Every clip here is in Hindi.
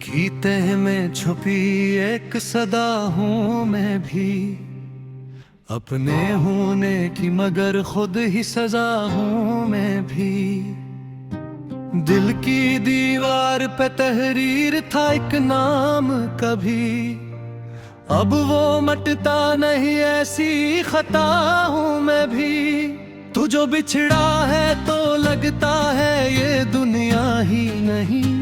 की तह में छुपी एक सदा हूँ मैं भी, अपने होने की मगर खुद ही सजा हूँ मैं भी। दिल की दीवार पे तहरीर था एक नाम कभी, अब वो मटता नहीं ऐसी खता हूँ मैं भी। तू जो बिछड़ा है तो लगता है ये दुनिया ही नहीं,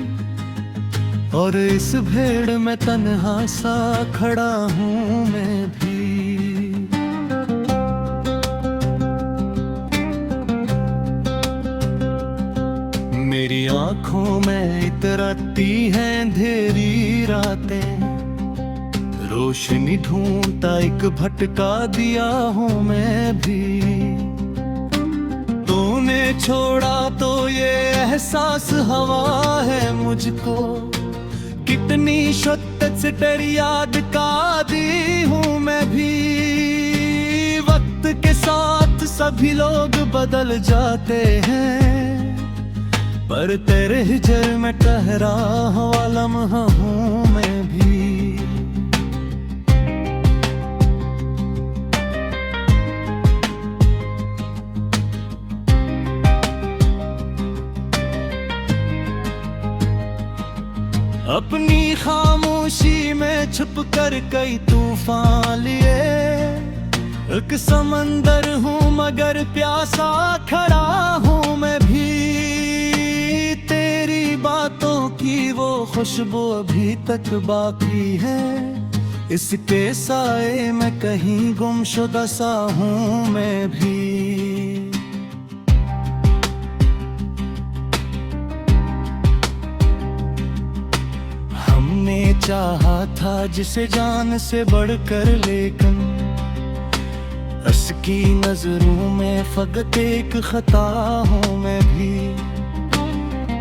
और इस भीड़ में तन्हा सा खड़ा हूँ मैं भी। मेरी आंखों में इतराती हैं अंधेरी रातें, रोशनी ढूंढता एक भटका दिया हूँ मैं भी। तूने छोड़ा तो ये एहसास हवा है मुझको, कितनी शिद्दत से तेरी याद का दी हूँ मैं भी। वक्त के साथ सभी लोग बदल जाते हैं, पर तेरे हिजर में ठहरा हुआ लम्हा हूँ मैं भी। अपनी खामोशी में छुप कर कई तूफान लिए, एक समंदर हूँ मगर प्यासा खड़ा हूँ मैं भी। तेरी बातों की वो खुशबू अभी तक बाकी है, इसके साए में कहीं गुमशुदा सा हूँ मैं भी। हमने चाहा था जिसे जान से बढ़कर, लेकिन उसकी नजरों में फकत एक खता हूँ मैं भी।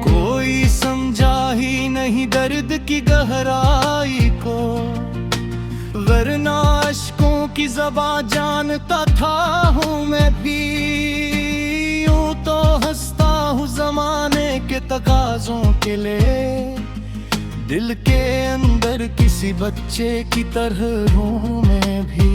कोई समझा ही नहीं दर्द की गहराई को, वरना अश्कों की ज़बां जानता था हूँ मैं भी। यूं तो हंसता हूँ ज़माने के तकाज़ों के लिए, दिल के अंदर किसी बच्चे की तरह हूँ मैं भी।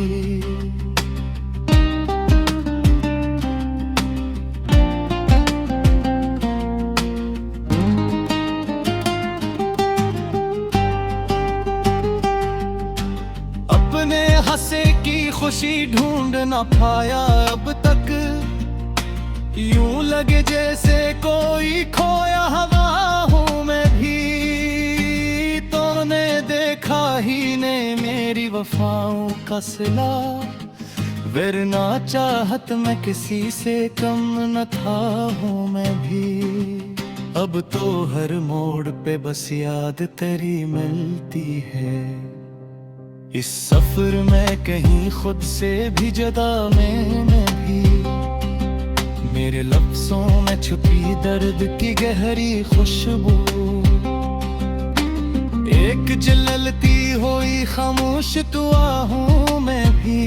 अपने हंसे की खुशी ढूंढ ना पाया अब तक, यूं लगे जैसे कोई खोया हवा हूँ मैं भी। देखा ही ने मेरी वफाओं का सिला, वरना चाहत मैं किसी से कम न था हूँ मैं भी। अब तो हर मोड़ पे बस याद तेरी मिलती है, इस सफर में कहीं खुद से भी जुदा मैं भी। मेरे लफ्जों में छुपी दर्द की गहरी खुशबू, एक जलती हुई खामोश दुआ हूँ मैं भी।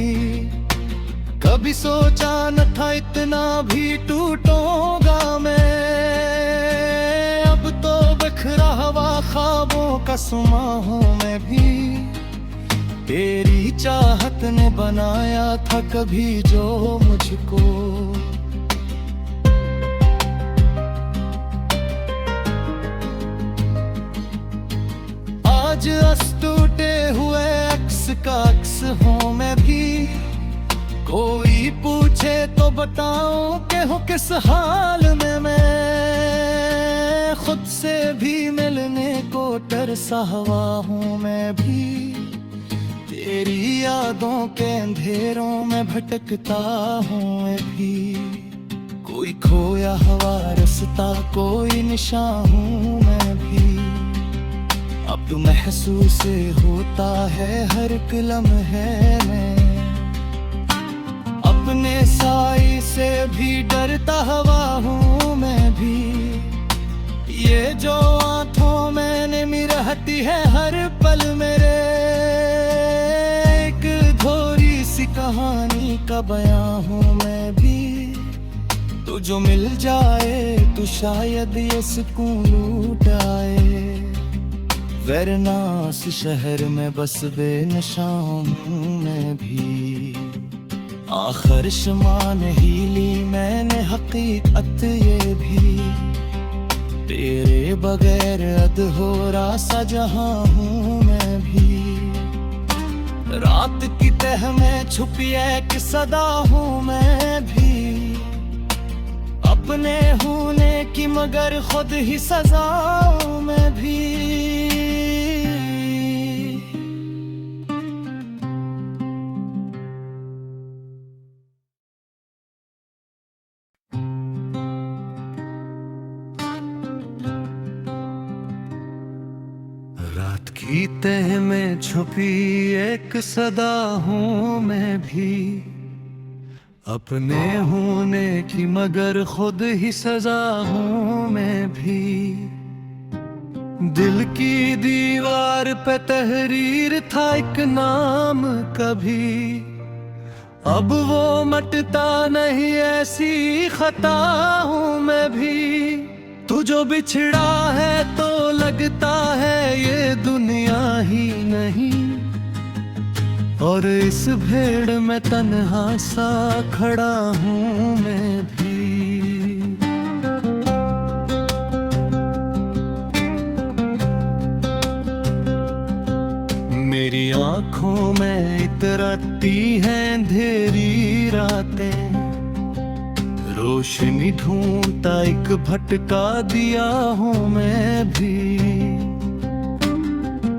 कभी सोचा न था इतना भी टूटूंगा मैं, अब तो बिखरा हुआ ख्वाबों का सुमा हूँ मैं भी। तेरी चाहत ने बनाया था कभी जो मुझको, आज टूटे हुए अक्स का अक्स हूँ मैं भी। कोई पूछे तो बताऊं कि हूँ किस हाल में मैं, खुद से भी मिलने को तरसा हुआ हूँ मैं भी। तेरी यादों के अंधेरों में भटकता हूँ मैं भी। कोई खोया हुआ रास्ता कोई निशान हूँ मैं भी। अब तो महसूस होता है हर लम्हे में, अपने साई से भी डरता हुआ हूँ मैं भी। ये जो आंखों में निमी रहती है हर पल मेरे, एक थोड़ी सी कहानी का बयां हूँ मैं भी। तो जो मिल जाए तो शायद ये सुकून लूट आए, वरना इस शहर में बस बेनशा हूँ मैं भी। आखिर शमा नहीं ली मैंने हकीकत ये भी, तेरे बगैर अधूरा सा जहां हूँ मैं भी। रात की तह में छुपी एक सदा हूँ मैं भी, अपने होने की मगर खुद ही सजा हूँ मैं भी। रात की तह में छुपी एक सदा हूँ मैं भी, अपने होने की मगर खुद ही सजा हूँ मैं भी। दिल की दीवार पे तहरीर था एक नाम कभी, अब वो मटता नहीं ऐसी खता हूँ मैं भी। तू जो बिछड़ा है तो लगता है ये दुनिया ही नहीं, और इस भीड़ में तन्हा सा खड़ा हूँ मैं भी। मेरी आँखों में इतरती हैं अंधेरी रातें, रोशनी ढूंढता एक भटका दिया हूँ मैं भी।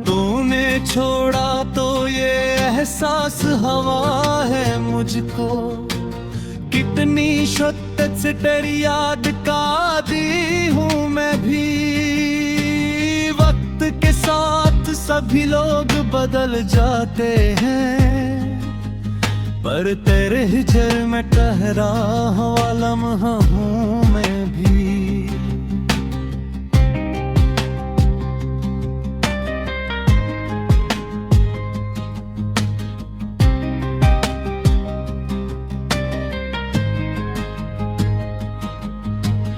तूने छोड़ा तो ये एहसास हवा है मुझको, कितनी शिद्दत से तेरी याद का आदी हूँ मैं भी। वक्त के साथ सभी लोग बदल जाते हैं, पर तेरे हिजर में ठहरा हुआ लम्हा हूँ मैं भी।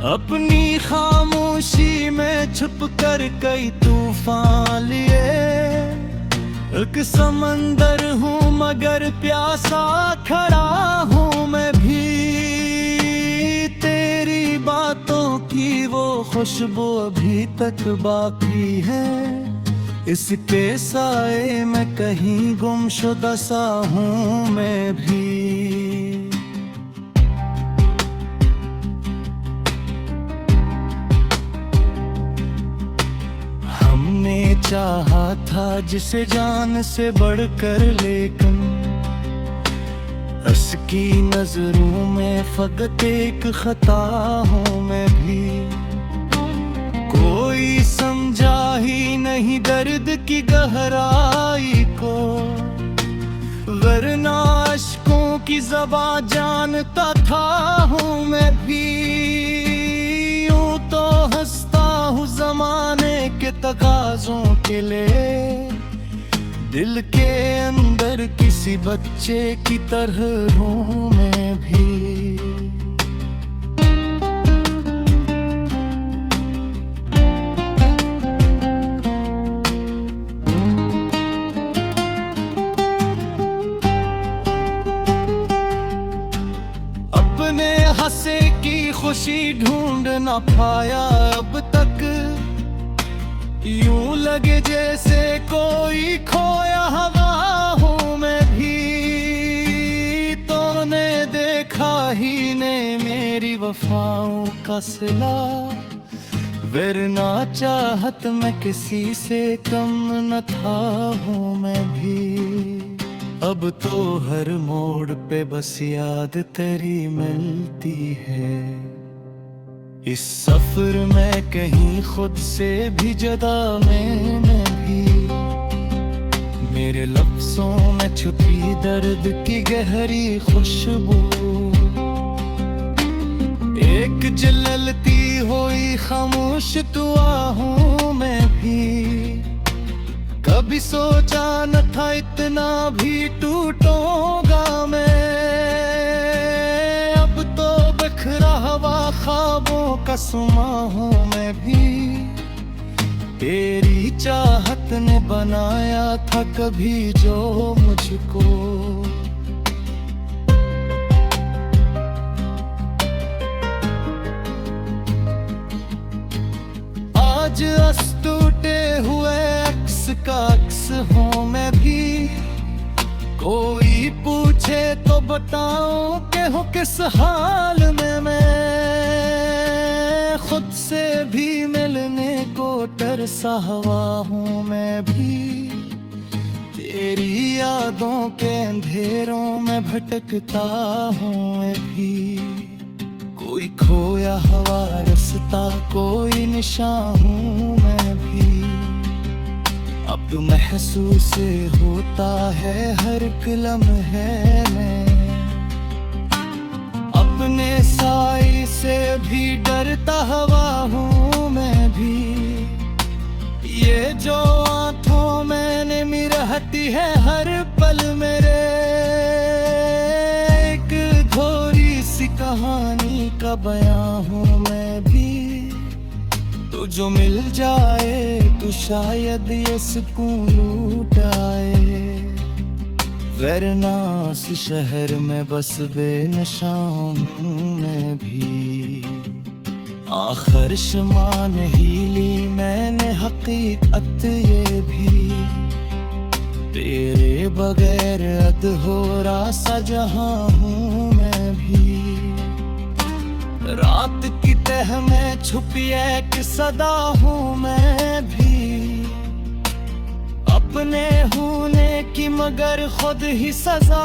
अपनी खामोशी में छुप कर कई तूफान लिए, एक समंदर हूँ मगर प्यासा खड़ा हूँ मैं भी। तेरी बातों की वो खुशबू अभी तक बाकी है, इसके साए में कहीं गुमशुदा सा हूँ मैं भी। हमने चाहा था जिसे जान से बढ़कर, लेकिन उसकी नजरों में फकत एक खता हूँ मैं भी। कोई समझा ही नहीं दर्द की गहराई को, वरना अश्कों की ज़बान जानता था हूँ मैं भी। यूं तो हंसता हूँ ज़माने के तकाज़ों के लिए, दिल के अंदर किसी बच्चे की तरह हूँ मैं भी। अपने हंसे की खुशी ढूंढ ना पाया अब तक, यूं लगे जैसे कोई खोया हवा हूँ मैं भी। तूने देखा ही ने मेरी वफाओं का सिला, वरना चाहत मैं किसी से कम न था हूँ मैं भी। अब तो हर मोड़ पे बस याद तेरी मिलती है, इस सफर में कहीं खुद से भी जुदा मैं भी। मेरे लफ्जों में छुपी दर्द की गहरी खुशबू, एक जलती हुई खामोश दुआ हूँ मैं भी। कभी सोचा न था इतना भी टूटूंगा मैं, अब तो बिखरा हुआ ख्वाबों का सुमा हूँ मैं भी। तेरी चाहत ने बनाया था कभी जो मुझको। आज अस टूटे हुए अक्स का अक्स हूँ मैं भी। कोई पूछे तो बताऊं कि हूँ किस हाल में मैं। खुद से भी मिलने को तरसा हुआ हूँ मैं भी। तेरी यादों के अंधेरों में भटकता हूँ मैं भी। कोई खोया हुआ रास्ता कोई निशान हूँ मैं भी। अब महसूस होता है हर एक लम्हे में। अपने साई से भी डरता हुआ हूँ मैं भी। ये जो आंखों में निमी रहती है हर पल मेरे। एक थोड़ी सी कहानी का बयां हूँ मैं भी। तो जो मिल जाए तो शायद ये सुकून लूट आए। वेरनास शहर में बस बेनशां हूँ मैं भी। आखिर शमा नहीं ली मैंने हकीकत ये भी। तेरे बगैर अधूरा सा जहां हूँ मैं भी। रात की तह में छुपी एक सदा हूँ मैं भी। अपने होने की मगर खुद ही सजा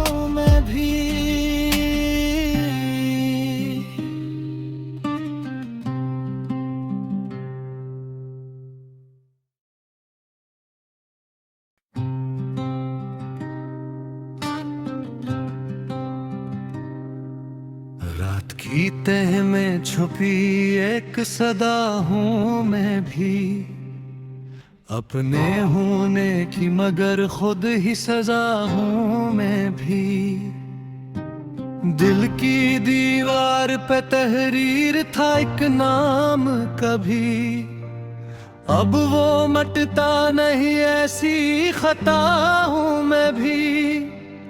हूँ मैं भी। रात की तह में छुपी एक सदा हूँ मैं भी। अपने होने की मगर खुद ही सजा हूँ मैं भी। दिल की दीवार पे तहरीर था एक नाम कभी। अब वो मटता नहीं ऐसी खता हूँ मैं भी।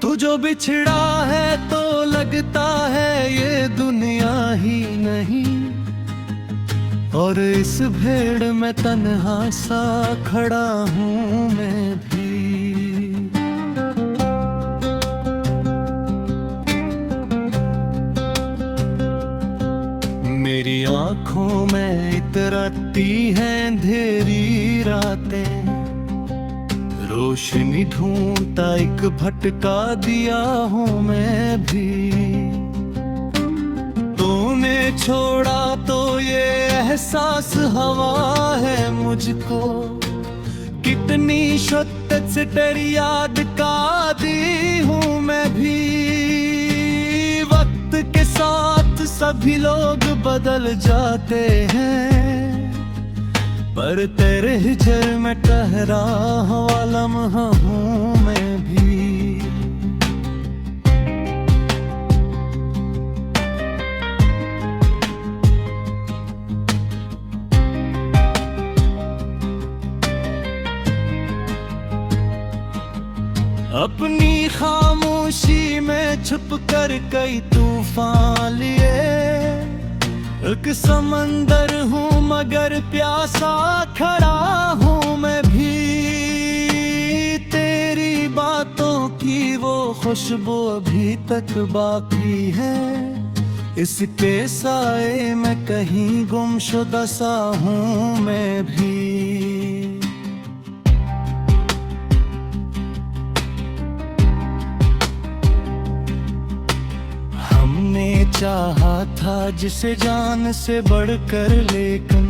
तू जो बिछड़ा है तो लगता है ये दुनिया ही नहीं। और इस भीड़ में तन्हा सा खड़ा हूँ मैं भी। मेरी आँखों में इतराती हैं अंधेरी रातें। रोशनी ढूंढता एक भटका दिया हूँ मैं भी। तूने छोड़ा तो ये एहसास हवा है मुझको। कितनी शिद्दत से तेरी याद का आदी हूँ मैं भी। वक्त के साथ सभी लोग बदल जाते हैं। पर तेरे हिजर में ठहरा हुआ लम्हा हूँ मैं भी। अपनी खामोशी में छुप कर कई तूफान लिए। एक समंदर हूँ मगर प्यासा खड़ा हूँ मैं भी। तेरी बातों की वो खुशबू अभी तक बाकी है। इसके साए में कहीं गुमशुदा सा हूँ मैं भी। हमने चाहा था जिसे जान से बढ़कर, लेकिन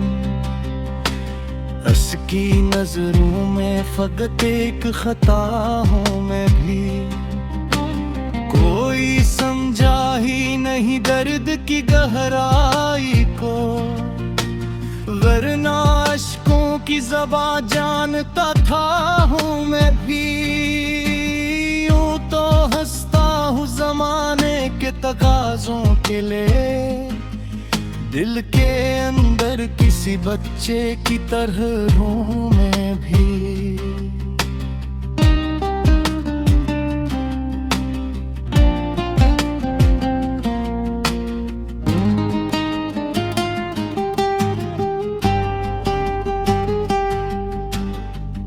हंस की नजरों में फकत एक खता हूँ मैं भी। कोई समझा ही नहीं दर्द की गहराई को, वरना अश्कों की ज़बां जानता था हूँ मैं भी। यूं तो हंसता हूँ ज़माने के तकाज़ों के लिए, दिल के अंदर किसी बच्चे की तरह हूँ मैं भी।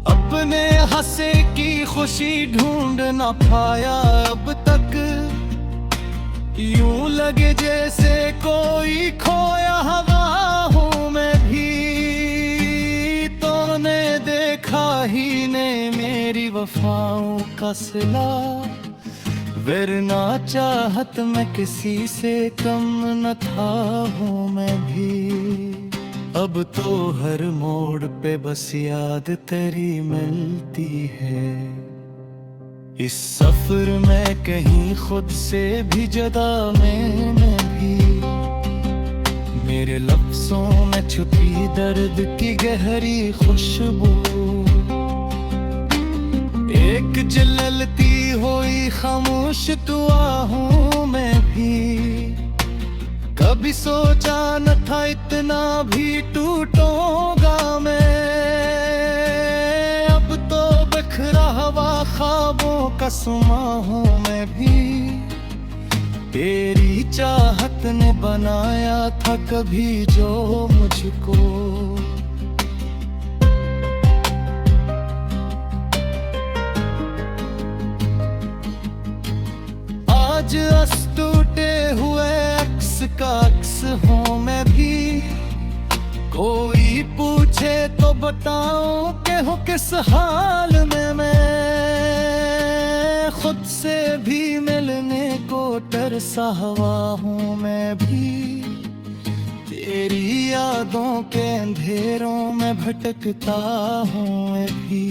अपने हंसे की खुशी ढूंढ ना पाया अब तक, यूं लगे जैसे कोई खोया हवा हूँ मैं भी। तूने देखा ही ने मेरी वफाओं का सिला, वरना चाहत मैं किसी से कम न था हूँ मैं भी। अब तो हर मोड़ पे बस याद तेरी मिलती है, इस सफर में कहीं खुद से भी जुदा मैं भी। मेरे लफ्जों में छुपी दर्द की गहरी खुशबू, एक जलती हुई खामोश दुआ हूँ मैं भी। कभी सोचा न था इतना भी टूटूंगा मैं, अब तो बिखरा हुआ ख्वाबों का सुमा हूँ मैं भी। तेरी चाहत ने बनाया था कभी जो मुझको, आज अस टूटे हुए अक्स का अक्स हूँ मैं भी। कोई पूछे तो बताऊं कि हूँ किस हाल में मैं, खुद से भी मिलने को तरसा हुआ हूँ मैं भी। तेरी यादों के अंधेरों में भटकता हूँ मैं भी।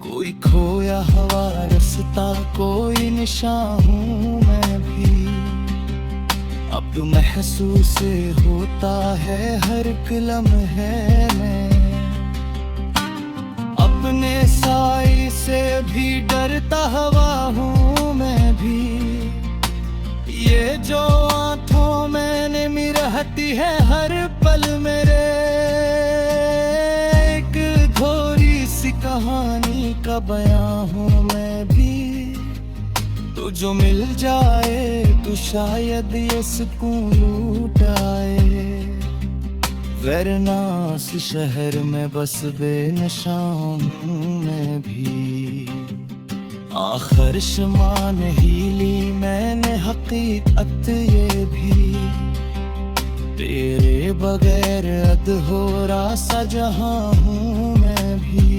कोई खोया हुआ रास्ता कोई निशान हूँ मैं भी। अब महसूस होता है हर लम्हे में, अपने साई से भी डरता हुआ हूँ मैं भी। ये जो आंखों में नमी रहती है हर पल मेरे, एक थोड़ी सी कहानी का बयां हूँ मैं भी। तो जो मिल जाए तो शायद ये सुकून लूट आए, वरना इस शहर में बस बेनिशान हूँ मैं भी। आखिर शमा नहीं ली मैंने हकीकत ये भी, तेरे बगैर अधूरा सा जहां हूँ मैं भी।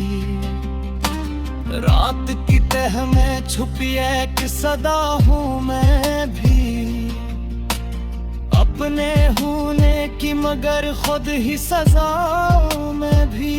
रात की तह में छुपी एक सदा हूँ मैं भी, अपने होने की मगर खुद ही सजा हूँ मैं भी।